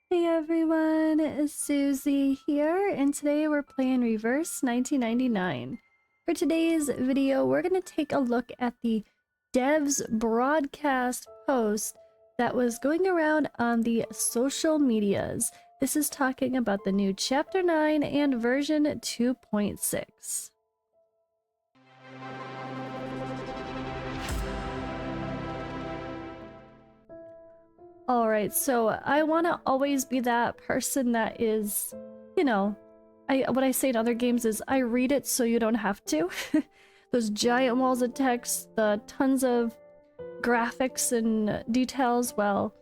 Hey everyone, it's Suzi here, and today we're playing Reverse 1999. For today's video, we're going to take a look at the devs broadcast post that was going around on the social medias. This is talking about the new Chapter 9 and version 2.6. Alright, so I want to always be that person that is, what I say in other games is I read it so you don't have to. Those giant walls of text, the tons of graphics and details. Well,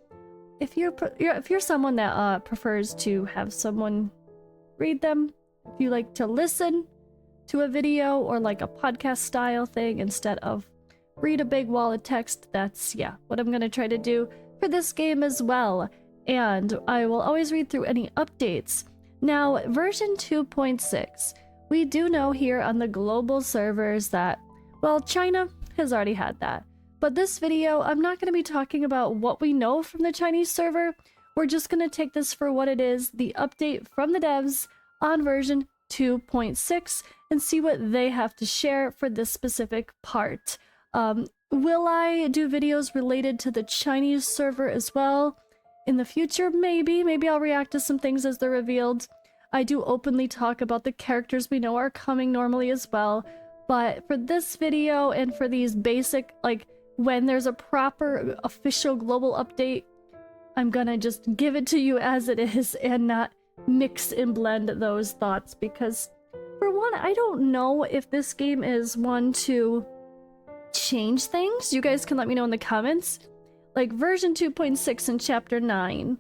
if you're someone that prefers to have someone read them, if you like to listen to a video or like a podcast style thing instead of read a big wall of text, that's what I'm gonna try to do for this game as well. And I will always read through any updates. Now, version 2.6, we do know here on the global servers that, well, China has already had that. But this video, I'm not going to be talking about what we know from the Chinese server. We're just going to take this for what it is, the update from the devs on version 2.6, and see what they have to share for this specific part. Will I do videos related to the Chinese server as well in the future? Maybe I'll react to some things as they're revealed. I do openly talk about the characters we know are coming normally as well, but for this video and for these basic, like, when there's a proper official global update, I'm gonna just give it to you as it is and not mix and blend those thoughts, because for one, I don't know if this game is one to change things. You guys can let me know in the comments. Like version 2.6 in chapter 9,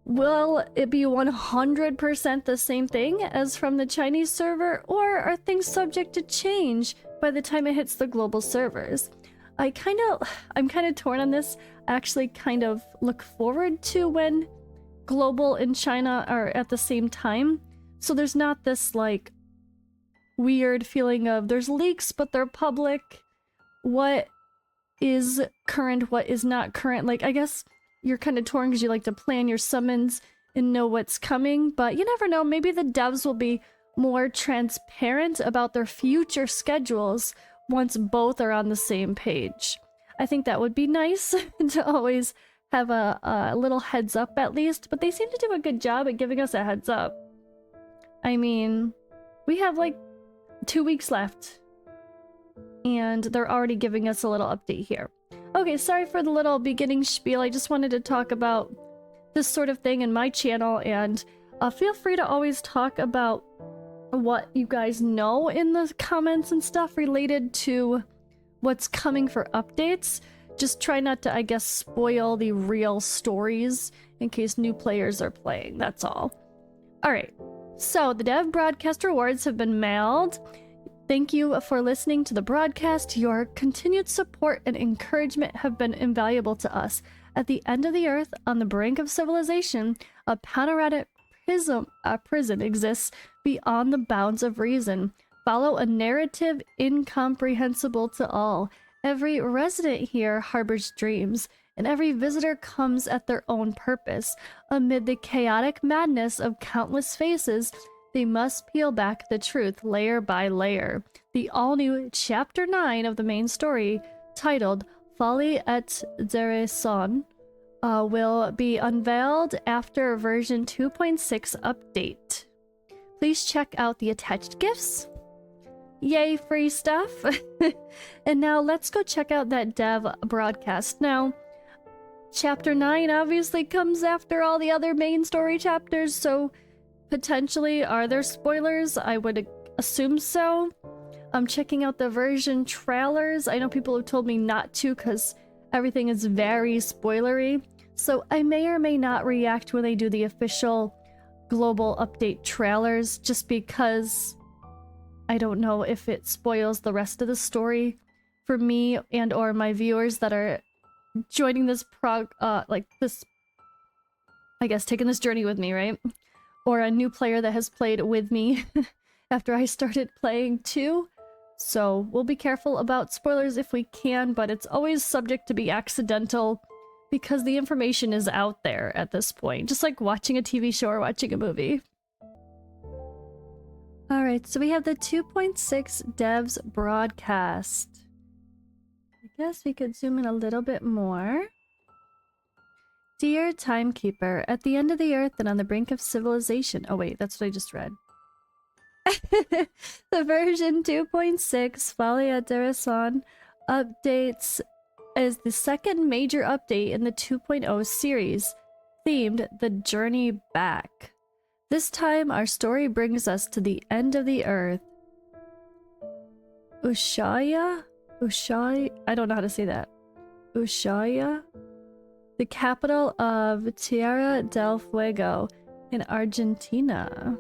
will it be 100% the same thing as from the Chinese server, or are things subject to change by the time it hits the global servers? I'm kind of torn on this. I actually kind of look forward to when global and China are at the same time, so there's not this like weird feeling of there's leaks but they're public. What is current, what is not current? Like, I guess you're kind of torn because you like to plan your summons and know what's coming, but you never know. Maybe the devs will be more transparent about their future schedules once both are on the same page. I think that would be nice to always have a little heads up at least, but they seem to do a good job at giving us a heads up. I mean, we have like 2 weeks left, and they're already giving us a little update here. Okay, sorry for the little beginning spiel. I just wanted to talk about this sort of thing in my channel, and feel free to always talk about what you guys know in the comments and stuff related to what's coming for updates. Just try not to, I guess, spoil the real stories in case new players are playing, that's all. Alright, so the Dev Broadcast Rewards have been mailed. Thank you for listening to the broadcast. Your continued support and encouragement have been invaluable to us. At the end of the earth, on the brink of civilization, a panoramic prison exists beyond the bounds of reason. Follow a narrative incomprehensible to all. Every resident here harbors dreams, and every visitor comes at their own purpose. Amid the chaotic madness of countless faces, they must peel back the truth layer by layer. The all-new Chapter 9 of the main story, titled Folly et Deraison, will be unveiled after version 2.6 update. Please check out the attached gifts. Yay, free stuff! And now let's go check out that dev broadcast. Now, Chapter 9 obviously comes after all the other main story chapters, so potentially, are there spoilers? I would assume so. I'm checking out the version trailers. I know people have told me not to because everything is very spoilery. So I may or may not react when they do the official global update trailers, just because I don't know if it spoils the rest of the story for me and or my viewers that are joining this taking this journey with me, right? Or a new player that has played with me after I started playing too. So we'll be careful about spoilers if we can, but it's always subject to be accidental because the information is out there at this point, just like watching a TV show or watching a movie. Alright, so we have the 2.6 devs broadcast. I guess we could zoom in a little bit more. Dear Timekeeper, at the end of the earth and on the brink of civilization. Oh wait, that's what I just read. The version 2.6 Folia de Raison updates is the second major update in the 2.0 series, themed The Journey Back. This time, our story brings us to the end of the earth. Ushuaia? I don't know how to say that. Ushuaia? The capital of Tierra del Fuego in Argentina.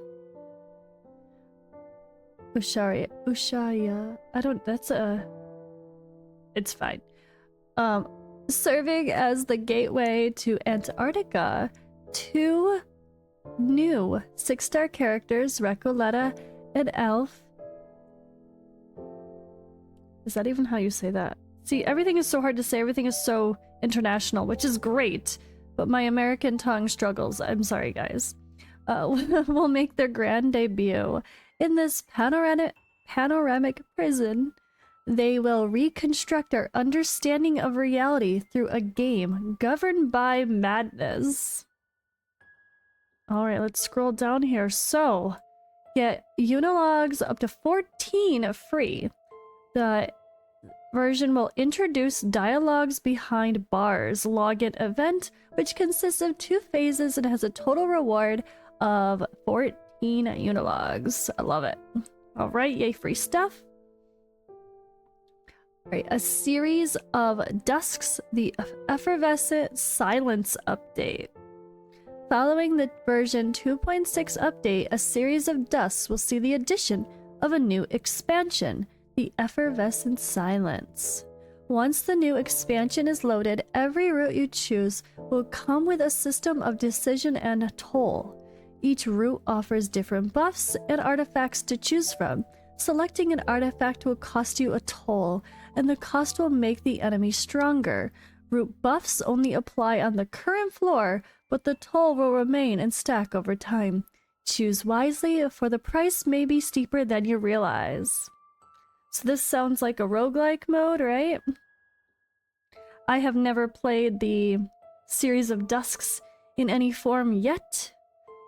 Ushuaia. It's fine. Serving as the gateway to Antarctica, 2 new 6-star characters, Recoleta and Elf. Is that even how you say that? See, everything is so hard to say, everything is so international, which is great, but my American tongue struggles. I'm sorry, guys. Will make their grand debut. In this panoramic prison, they will reconstruct our understanding of reality through a game governed by madness. Alright, let's scroll down here. So, get Unilogs up to 14 free. The version will introduce dialogues behind bars login event, which consists of 2 phases and has a total reward of 14 Unilogs. I love it. Alright, yay, free stuff. Alright, a series of Dusks, the Effervescent Silence update. Following the version 2.6 update, a series of Dusks will see the addition of a new expansion, the Effervescent Silence. Once the new expansion is loaded, every route you choose will come with a system of decision and a toll. Each route offers different buffs and artifacts to choose from. Selecting an artifact will cost you a toll, and the cost will make the enemy stronger. Route buffs only apply on the current floor, but the toll will remain and stack over time. Choose wisely, for the price may be steeper than you realize. So this sounds like a roguelike mode, right? I have never played the Series of Dusks in any form yet,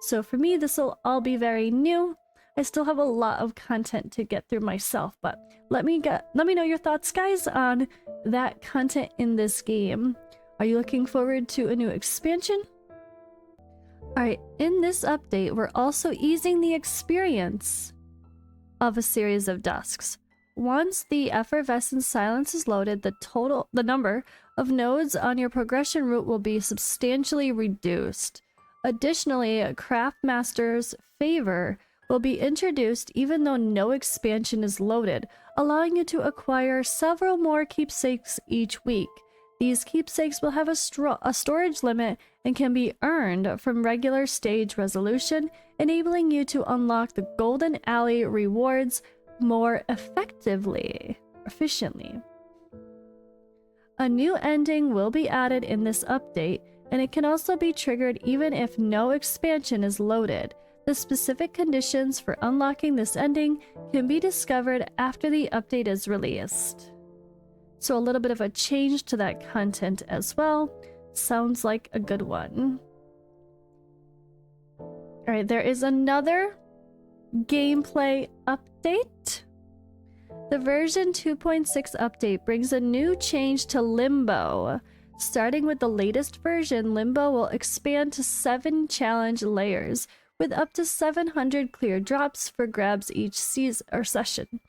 so for me this will all be very new. I still have a lot of content to get through myself, but let me know your thoughts, guys, on that content in this game. Are you looking forward to a new expansion? Alright, in this update, we're also easing the experience of a Series of Dusks. Once the Effervescent Silence is loaded, the number of nodes on your progression route will be substantially reduced. Additionally, Craftmaster's Favor will be introduced even though no expansion is loaded, allowing you to acquire several more keepsakes each week. These keepsakes will have a storage limit and can be earned from regular stage resolution, enabling you to unlock the Golden Alley rewards more efficiently. A new ending will be added in this update, and it can also be triggered even if no expansion is loaded. The specific conditions for unlocking this ending can be discovered after the update is released. So a little bit of a change to that content as well. Sounds like a good one. Alright, there is another gameplay update. The version 2.6 update brings a new change to Limbo. Starting with the latest version, Limbo will expand to 7 challenge layers, with up to 700 clear drops for grabs each session.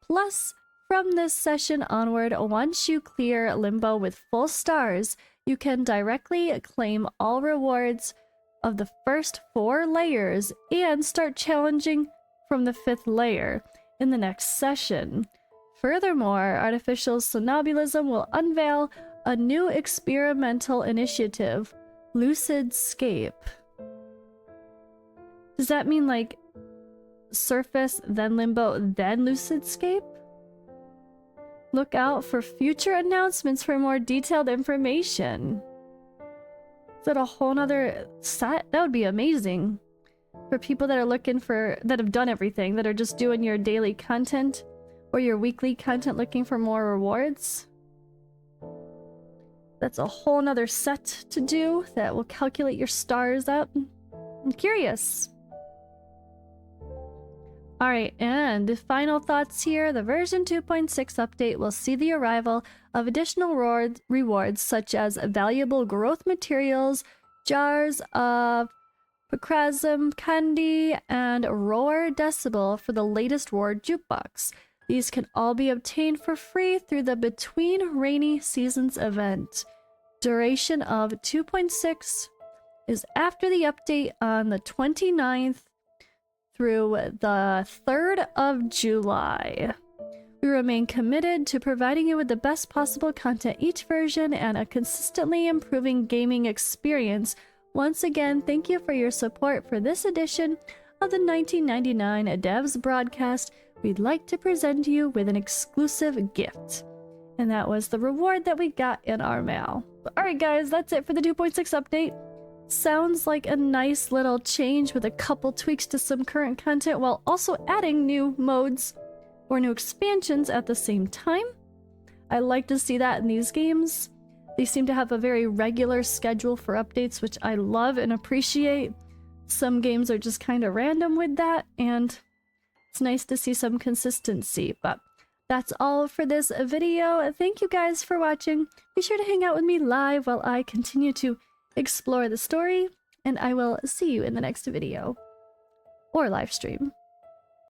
Plus, from this session onward, once you clear Limbo with full stars, you can directly claim all rewards of the first 4 layers and start challenging from the 5th layer in the next session. Furthermore, Artificial Somnambulism will unveil a new experimental initiative, Lucidscape. Does that mean like Surface, then Limbo, then Lucidscape? Look out for future announcements for more detailed information. Is that a whole nother set? That would be amazing. For people that are looking for, that have done everything, that are just doing your daily content or your weekly content looking for more rewards. That's a whole nother set to do that will calculate your stars up. I'm curious. Alright, and final thoughts here. The version 2.6 update will see the arrival of additional rewards such as valuable growth materials, jars of Pacrasm candy, and Roar Decibel for the latest Roar Jukebox. These can all be obtained for free through the Between Rainy Seasons event. Duration of 2.6 is after the update on the 29th through the 3rd of July. We remain committed to providing you with the best possible content each version and a consistently improving gaming experience. Once again, thank you for your support for this edition of the 1999 Devs broadcast. We'd like to present you with an exclusive gift. And that was the reward that we got in our mail. Alright guys, that's it for the 2.6 update. Sounds like a nice little change with a couple tweaks to some current content while also adding new modes or new expansions at the same time. I like to see that in these games. They seem to have a very regular schedule for updates, which I love and appreciate. Some games are just kind of random with that, and it's nice to see some consistency. But that's all for this video. Thank you guys for watching. Be sure to hang out with me live while I continue to explore the story, and I will see you in the next video or live stream.